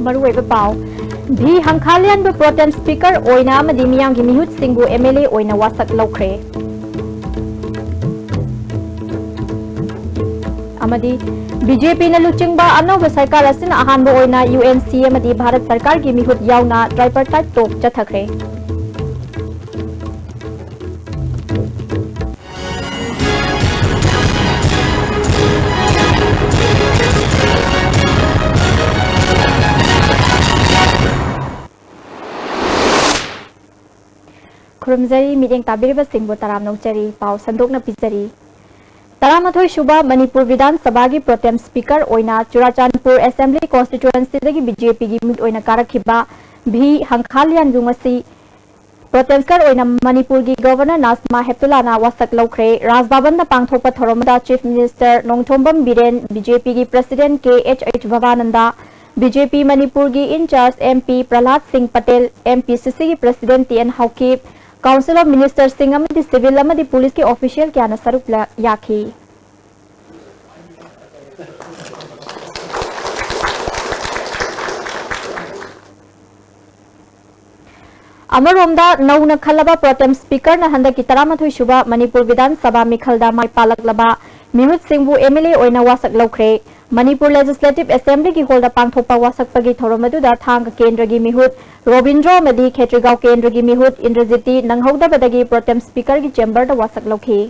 मरुवे पाव भी हंखालियन बु pro tem speaker ओइना अमदि मियांगी मिहुत सिंगु MLA ओइना वासक लौख्रे अमदि BJP न लुचिंगबा अनौब सरकार असिन अहानबो ओइना यूएनसी अमदि भारत सरकार की मिहुत यावना ट्राइपार्टाइट टॉक चथखरे खुरमजरी मीटिंग ताबिरबा सिंह तराम नौचरी पाव संदोकना पिजरी तरामथोई सुबा मणिपुर विधानसभा की प्रोटेम स्पीकर ओइना चुराचांदपुर असेंबली कॉन्स्टिट्यूएंसी दगी बीजेपी की मिट ओइना कारखिबा भी हंखालियन गुंगसी प्रोटेम स्पीकर ओइना मणिपुर की गवर्नर नाजमा हेप्तुलाना वासक लौख्रे राजभवन दा पांगथोकपा थोरमदा chief minister Nongthombam Biren BJP की president K Bhabananda BJP Manipur की incharge MP Prahlad Singh Patel MPCC की president TN Haokip council of minister Singh अमदी सिविल अमदी पुलिस के ऑफिशियल क्या न सरुप याखी अमरोमदा नौना खलबा प्रोटेम स्पीकर न हंदकी तरामथोई सुबा मणिपुर विधानसभा मिखलदा माई पालकलबा मिहुत सिंहबु एमएलए ओइना वासक लौख्रे मणिपुर लेजिस्लेटिव असेंबली की होल्ड पांगथोपा वासकपगी थोरमदुदा थांग केंद्र की मिहुत रोबिंद्रो मदी खेत्रीगांव केंद्र की मिहुत इंद्रजिती नंगहौदबदगी प्रोटेम स्पीकर की चेंबर दा वासक लौखी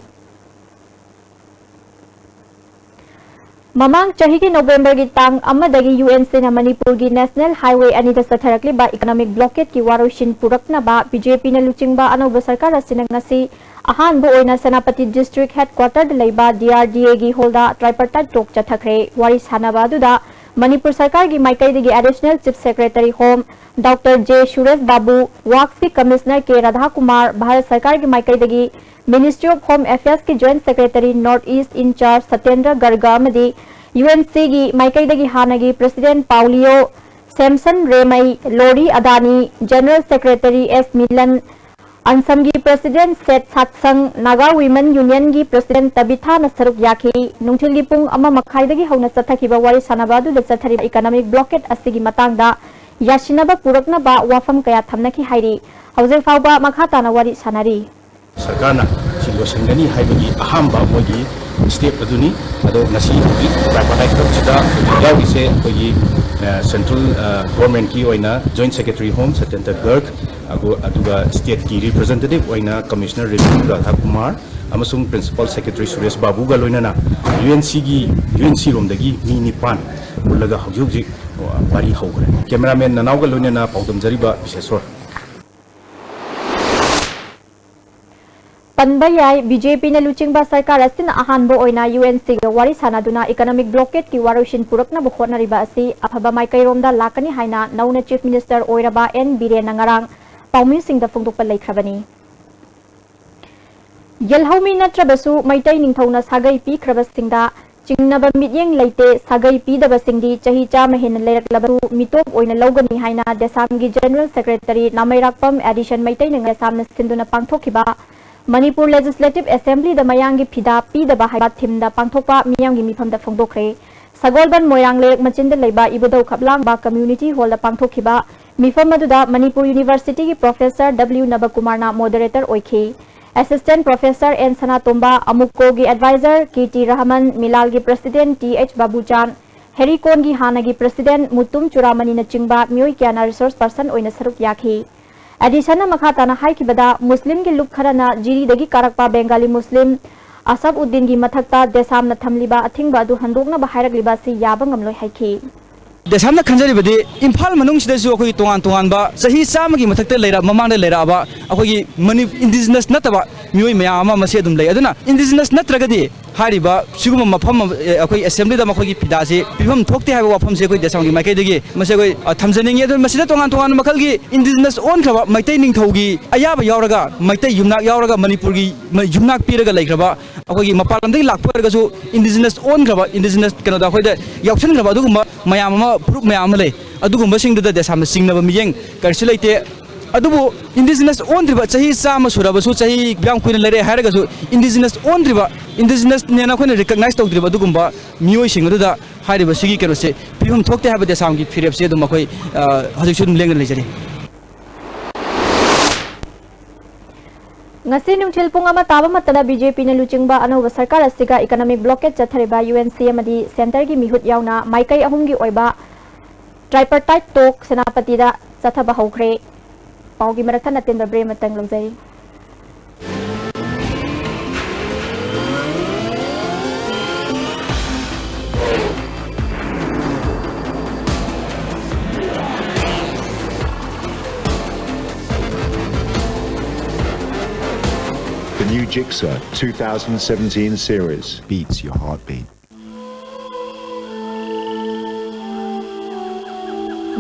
ममांग चही की नवंबर की तांग अमदगी यूएनसी न मणिपुर की नेशनल हाईवे अनिदा सथरकलिबा इकोनॉमिक ब्लॉकेट की वारोशिन पुरकनबा बीजेपी न लुचिंगबा अनौब सरकार असिन ngasi अहानबो ओइना सेनापति डिस्ट्रिक्ट हेडक्वार्टर लेबा डीआरडीए की होल्डा ट्राइपार्टाइट टॉक चथखरे वारी सानाबादुदा मणिपुर सरकार की माइकैदगी additional chief secretary home doctor J Suresh Babu works की कमिश्नर के राधा कुमार भारत सरकार की माइकैदगी मिनिस्ट्री ऑफ होम अफेयर्स की joint secretary north east incharge Satyendra गर्गा मदी यूएनसी की माइकैदगी हानगी प्रेसिडेंट पाउलियो सैमसन रेमई लोरी अदानी general secretary S Milan ANSAM की प्रेसिडेंट सेट सातसंग नागा वीमेन यूनियन की प्रेसिडेंट तबिथा न सरुक याखी नुंथिल की पुंग अमा मखाइदगी हौना चथखिबा वारी सानाबादु द चथरी इकोनॉमिक ब्लॉकेट असिगी मतांगदा याशिनबा पुरकनबा वाफम कया थमनखी हाइरी हौजे फावबा मखा ताना वारी सानारी सरकारना सिलोसंगनी हाइबगी अहामबा मोगी स्टेप अदुनी अदो नसी ट्राइपार्टाइट टॉकसिदा याउगिसे कोगी सेंट्रल गवर्नमेंट की ओइना joint secretary home Satyendra Garg अदुगा स्टेट की रिप्रेजेंटेटिव ओइना कमिश्नर रेवन्यू राधा कुमार अमसुंग प्रिंसिपल सेक्रेटरी सुरेश बाबू गा लोइनाना यूएनसी रोमदगी मी निपान बुलगा हौजी बारी हौग्रे कैमरामैन ननावगा लोइनाना पाउदमजरिबा विशेषर पनबयाई बीजेपी ने लुचिंगबा सरकार असिन अहानबो ओइना यूएनसी गा वारी सानादुना इकोनॉमिक ब्लॉकेट की वारोशिन पुरकना बखोनरिबा असि अफबा माइकैरोमदा लाकनी हाइना नौना चीफ मिनिस्टर ओइरबा एन बिरेन नंगरांग पाउमी सिंह फोंदोकपा लेख्रबनी यलहौमी नत्रबसु मैतै निंथौना सागै पीख्रबसिंगदा चिंगनबा मित्येंग लेते सागै पीदबसिंगदी चही चाम हेन लेरकलबु मितोप ओइना लौगनी हाइना देसाम की जनरल सेक्रेटरी नामैराकपम एडिशन मैतै नंग सामना सिंधुना पांगथोखिबा मणिपुर लेजिस्लेटिव असेंबली द मयांगी फिदा पीदबा हाइबा थिमदा पांगथोकपा मियांगी मिफमदा फोंदोखरे सगोलबन मोयांग लेक मचिंद लेबा इबुदौ खबलांगबा कम्युनिटी हॉल पांगथोखिबा मिफम अदुदा मणिपुर यूनिवर्सिटी की प्रोफेसर डब्ल्यू नबकुमारना मॉडरेटर ओइखी असिस्टेंट प्रोफेसर एन सनातोंबा अमुको की एडवाइजर कीटी रहमान मिलाल की प्रेसिडेंट टीएच बाबूचान हेरिकोन की हाना की प्रेसिडेंट मुतुम चुरामनी नचिंगबा मियोय क्याना रिसोर्स पर्सन ओइना सरुक याखी एडिशन मखाताना हाइकिबदा मुस्लिम की लुक खरना जिरीदगी कारकपा बेंगाली मुस्लिम असब उद्दीन की मथक्ता देसामना थमलिबा अथिंगबा अदु हंदोकना बहाइरगलिबा सि याबा ngamloi हाइखी देसामना खंजरिबदि इम्फाल मनोंगसिदसु अखोई तोंगान तोंगानबा सही चामगी मथक्ता लेरा ममांगदा लेराबा अखोई मनि इंडिजिनस नतबा मियोय मया अमा मसे दुम लay अदुना इंडिजिनस नत्रगदि हारिबा सिगुम मफम अखोई असेंबली दा मखोई फिदासे पिफम थोकते हाइबा वाफम से कोई देसामगी माइकैदगी मसे कोई थमजनिंग अदु मसिदा तोंगान तोंगान मखलगी इंडिजिनस ओन खबा मैतै निंगथौगी अयाबा यावरगा मैतै युमनाक यावरगा मणिपुरगी युमनाक पीरगा लैखरबा अखोई मपालमदि लाखपरगसु इंडिजिनस ओन खबा इंडिजिनस कनोदा खोइदा यावसन खबा अदुगुम मयाम प्रूफ मयाम ले अदुगुम सिंगदा देसाम सिंगनबा मियेंग करसि लैते अदुबो इंडिजिनस ओनद्रिबा चाही चामा सुरबसु चाही ब्याम कुइन लेरे हारगसु इंडिजिनस ओनद्रिबा इंडिजिनस नेना खोने रिकॉग्नाइज तौद्रिबा दुगुम्बा मियोय सिंग अदुदा हारिबा सिगी केरोसे फिहुम थोकते हाबे देसाम की फिरेपसे दुम मखोय हजिक सुदुम लेंगन लेजरी ngasi nungthil pung ama taba matana BJP na luchingba anova sarkar asiga economic blockade chathariba UNC amadi center gi mihut yauna maikai ahum gi oiba tripartite talk senapati da chathaba hokre paugi marakha natendra bre matang longjai The new Jigsaw 2017 series beats your heartbeat.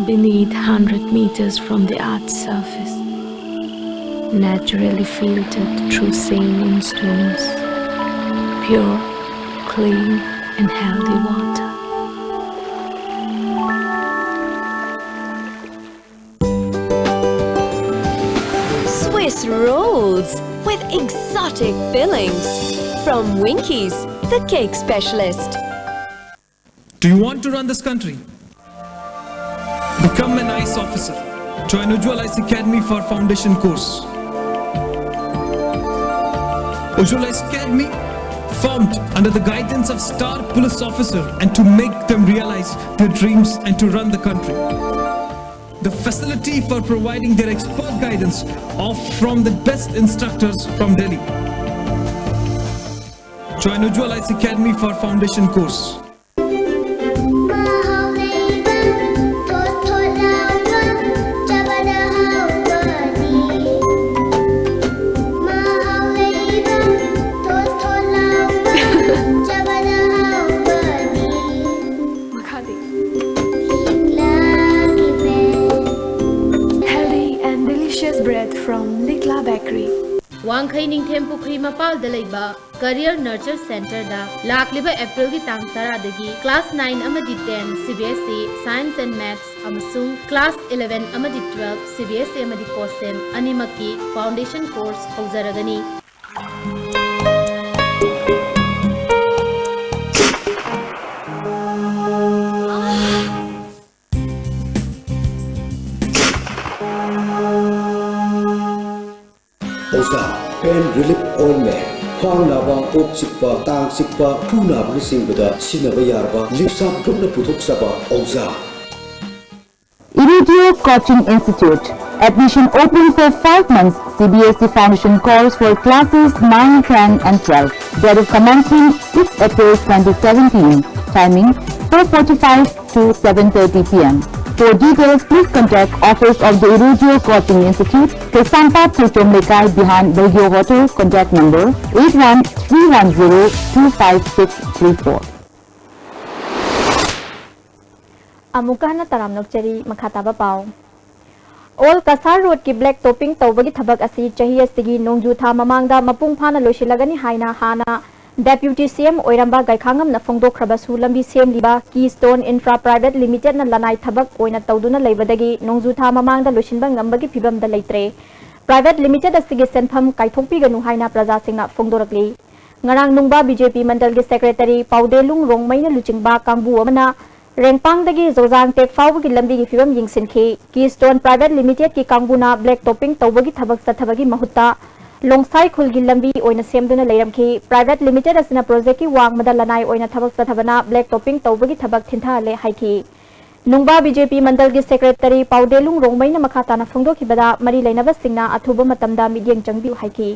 Beneath 100 meters from the Earth's surface, naturally filtered through saline stones, pure, clean and healthy water. Swiss rolls with exotic fillings from Winkies, the cake specialist. Do you want to run this country? Become an ICE officer. Join Ujjwal ICE Academy for foundation course. Ujjwal ICE Academy formed under the guidance of star police officer and to make them realize their dreams and to run the country. The facility for providing their expert guidance of from the best instructors from Delhi. Join Ujjwal ICE Academy for foundation course. Wangkhei Ningthem Pukhri Mapal दलैबा career nurture centre दा लाखलिबा April की तांग 10 दगी class 9 अमदी 10 CBSE science and maths अमसुंग class 11 अमदी 12 CBSE अमदी कोसेम अनिमकी फाउंडेशन कोर्स हौजरगनी Pain relief ointment, khang naba, ok sikpa, tang sikpa, phu naba singbuda sinaba yarba, lipsa drupna puthok saba Oza. Iridio Coaching Institute. Admission open for 5 months CBSE Foundation course for classes 9, 10 and 12. Date of commencement 6 April 2017. Timing 4:45 to 7:30 p.m. For details, please contact Office of the Iridio Coaching Institute, Kesampa Tutomlekai behind Belgio Hotel. Contact number 8131025634. Amukana taram nokcheri makhataba pau. All Kasar Road ki black topping tawbagi thabak asi chahi asigi nongju tha mamangda mapung phana losilagani haina hana Deputy CM Oiramba Gaikhangam na fongdokhrabashu lambi semliba Keystone Infra Private Limited na lanai thabak oina tawduna leibadagi nongju tha mamangda losinba ngambagi phibamda leitre. Private Limited asigi senpham kaithokpiganu haina praja singna fongdorakli. Ngarang nungba BJP mandal gi secretary Paudelung Rongmaina luchingba kangbu amana Rengpangdagi Zozang Tek Fawgi lambi gi phibam yingsinki Keystone Private Limited ki kangbuna black topping tawbagi thabak sathabagi mahutta Longsai khulgi lambi oina semduna leiramki Private Limited asina project ki wangmada lanai oina thabak sathabana black topping tawbagi thabak thintha le haiki Nungba BJP mandal gi secretary Paudelung Rongmaina makhatana fongdokhibada mari leinaba singna athuba matamda midyeng changbi haiki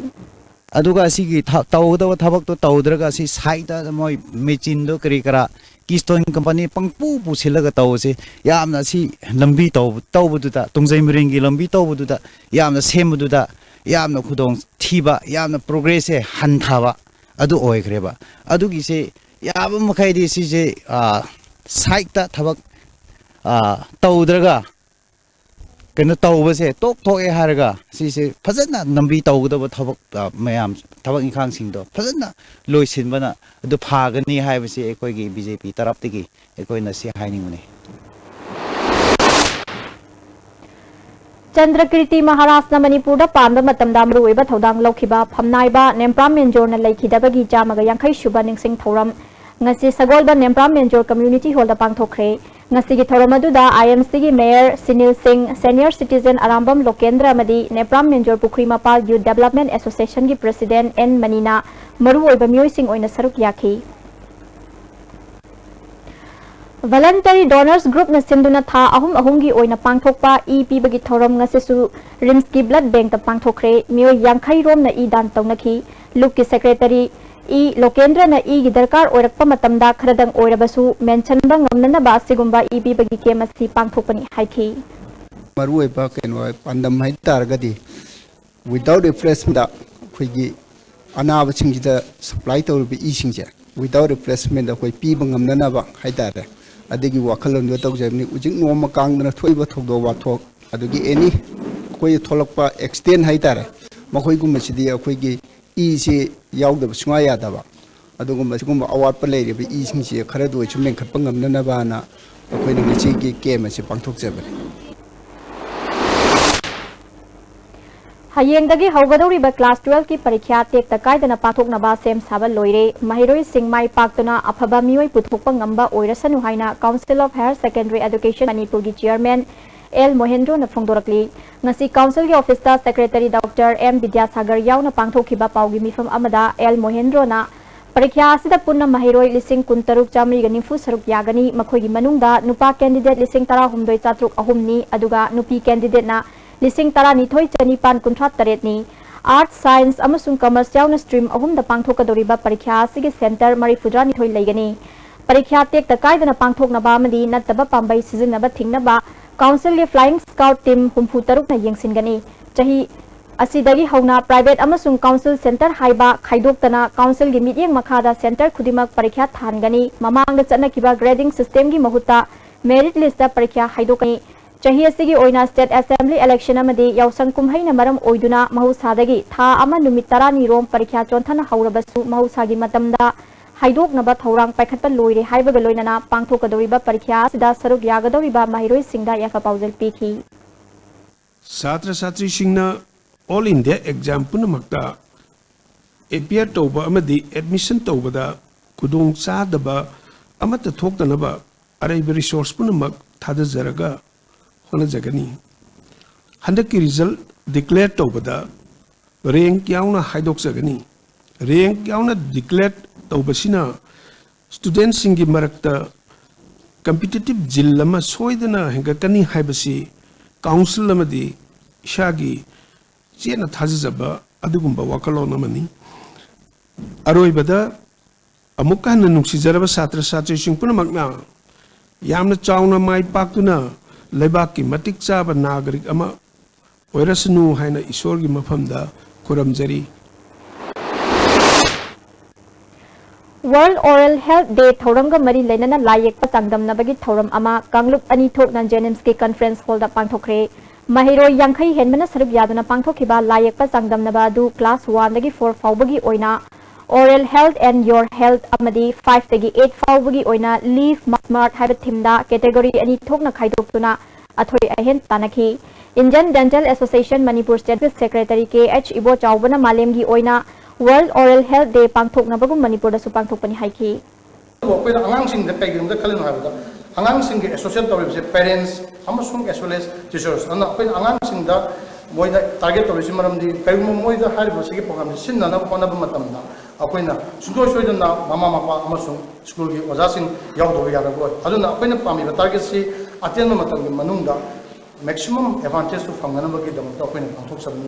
aduga asigi tawda thabak to tawdraga si saida moi machine do kari kara Keystone company pangpu pusilaga tawse yamna si lambi tawbududa tungjai mirengi lambi tawbududa yamna sembududa yamna khudong thiba yamna progress e hanthaba adu oigreba adugi se yaba makhaidi si je site ta thabak tawdraga kena tawbase tok thok e haraga si se phajana nambi tawgdaba thabak mayam thabak inkhang singdo phajana loisinbana adu phagani haibase ekoi gi BJP taraptigi ekoi na si hainingune Chandrakirti Maharashna Manipur Panda Matamda Mruiba Thodang Lokiba Pamnaiba Nempra Menjor na Laikidabagi Jamaga Yankai Shuba Ningsing Thoram Ngasi Sagolba Nempra Menjor Community Hall Pangthokre Ngasi gi thoram aduda IMC gi Mayor Sinil Singh Senior Citizen Arambam Lokendra Amadi Nempra Menjor Pukri Mapal Youth Development Association gi President N Manina Maru Oiba Miyoi Singh Oina Saruk Yaki Voluntary Donors Group na sinduna tha ahum gi oina pangthokpa EP bagi thoram ngasisu Rims ki Blood Bank ta pangthokre miyoi yankhai rom na i dan tawnaki Look ki Secretary E Lokendra na i gi darkar oirakpa matamda kharadang oirabasu mention ba ngamna ba sigumba EP bagi kemasi pangthokpani haiki maru oiba kenwa pandam hai targadi without replacement khoi anaba singida supply tawbi e singje without replacement khoi pi bangamna ba hai tare adigi wakalon do tawjamni ujing noma kangna thoiba thogdo wathok adigi any khoi tholakpa extend hai tare makhoi gummasidi khoi gi e si yaudaba sunga yadaba adugumba sigumba award pa leiriba e singje khara do chumeng khatpa ngamna ba na khoi ni chi gi kema si pangthok jabani Hayengdagi haugadoriba class 12 ki parikya tek takaidana pathoknaba sem saba loire mahiroi singmai paktuna afaba mioi puthokpa ngamba oirasanu haina Council of Higher Secondary Education Manipur gi chairman L Mohendro na phongdorakli ngasi council gi office ta secretary Dr M Vidyasagar yauna pangthokhiba paugi mifam amada L Mohendro na parikya asida punna mahiroi lising kuntaruk chamri gani fu saruk yagani makhoigi manungda nupa candidate lising tara humdoi chatruk ahumni aduga nupi candidate na Lising tara nithoi chanipan kuntrat taret ni Arts, Science amasung Commerce yauna stream ahumda pangthokadoriba parikya asigi center marifudra nithoi leigani parikya tek takaidana pangthoknaba amadi nattaba pambai sizinaba thingnaba council li flying scout team humfu taruk na yengsingani chahi asidagi hauna private amasung council center haiba khaidoktana council gi mityeng makhada center khudimak parikya thangani mamangda chanakiba grading system gi mahuta merit list da parikya haidokani Chahi asigi oina state assembly election amadi yausang kumhaina maram oiduna mahusadagi tha ama numit tarani rom parikya chonthana haurabasu mahusagi matamda haidoknaba thorang paikhatpa loire haibaga loinana pangthokadoriba parikya sida saruk yagadoriba mahiroi singda yafa paujal pikhi Satra Satri Singna All India exam punamakta appear toba amadi admission tobada kudung sadaba amata thoktanaba araiba resource punamak thadazaraga Honajagani. Handaki result declared Tobada rank yauna Haidok Zagani. Rank yauna declared Tobasina students in Gimarakta competitive Jillama Soidana Hangakani Haibasi Council Lamadi Shagi Siena Tazaba Adugumba Wakalonamani Aroibada Amukan Nuxizaraba Satra Satri Shingpunamagna Yamna Chauna Mai Paktuna Lebaki matik chaba nagarik ama oirasnu haina isorgi mafamda kuramjari World Oral Health Day thoramga mari lenana layekpa changdamnabagi thoram ama Kanglup ani thokna Jenimski Conference Hall da pangthokre mahiro yankhai henmana saruk yaduna pangthokhiba layekpa changdamnaba adu class 1 dagi 4 faubagi oina Oral Health and Your Health amadi 5 dagi 8 faubagi oina Live Smart haiba thimda category ani thokna khaidokuna athoi ahen tanaki Indian Dental Association Manipur State Secretary KH Ibo Chawbana malemgi oina World Oral Health Day pangthokna bagum Manipur da su pangthokpani haiki Koina angangsing da kaigum da khalin habada angangsing ge associate tawibse parents amasung as well as teachers ana koina angangsing da moida target tawisi maramdi kaigum moida hariba sigi program sinna na kona ba matamda akoina sundoi soidana mama mapa amasung school gi ojasing yawdo yaragoi aduna akoina pami ba target si attenma matamgi manungda maximum advantage to fangana bagi damta akoina pangthok sabni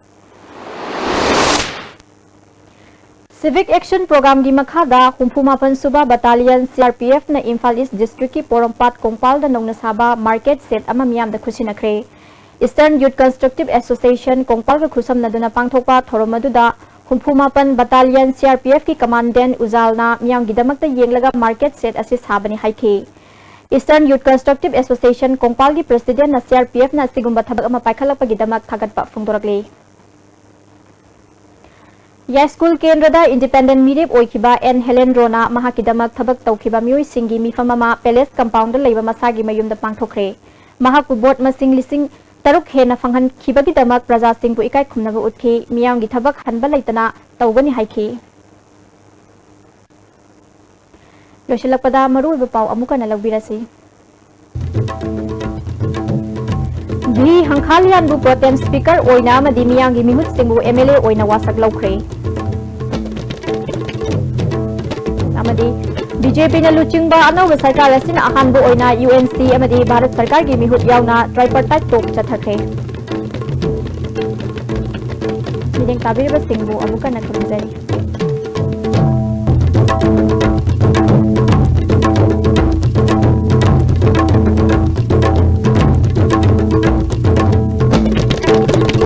Civic Action Program gi makhada humpumapan suba battalion CRPF na Imphal East District ki Porompat Kongpal da nongna saba market set ama miyam da khusinakre Eastern Youth Constructive Association Kongpal ga khusam naduna pangthokpa thoromadu da humpumapan battalion CRPF ki commandant Uzalna miyam gi damakta yenglaga market set asi sabani haiki Eastern Youth Constructive Association Kongpal gi president na CRPF na sigumba thabak ama paikhalakpa gi damak thagatpa phungdorakli Ya school kendrada independent mirep oikiba N Helen Rona mahakidamak thabak tawkiba mioi singi mifamama palace compound da leiba masagi mayum da pangthokre mahaku board masing lising Taruk hena fanghan khibagi damak praja singbu ikai khumnaba utki miyam gi thabak hanba laitana tawgani haiki. Losilakpada maru iba pau amuka na lagbirasi. B Hangkhalian bu Protem Speaker oina amadi miyam gi mihut singbu MLA oina wasak laukre. Amadi BJP na luchingba anawba sarkar asina ahanbu oina UNC amadi Bharat Sarkar gi mihut yauna tripartite talk chathakhe. Mideng tabiriba singbu amuka na khumjari.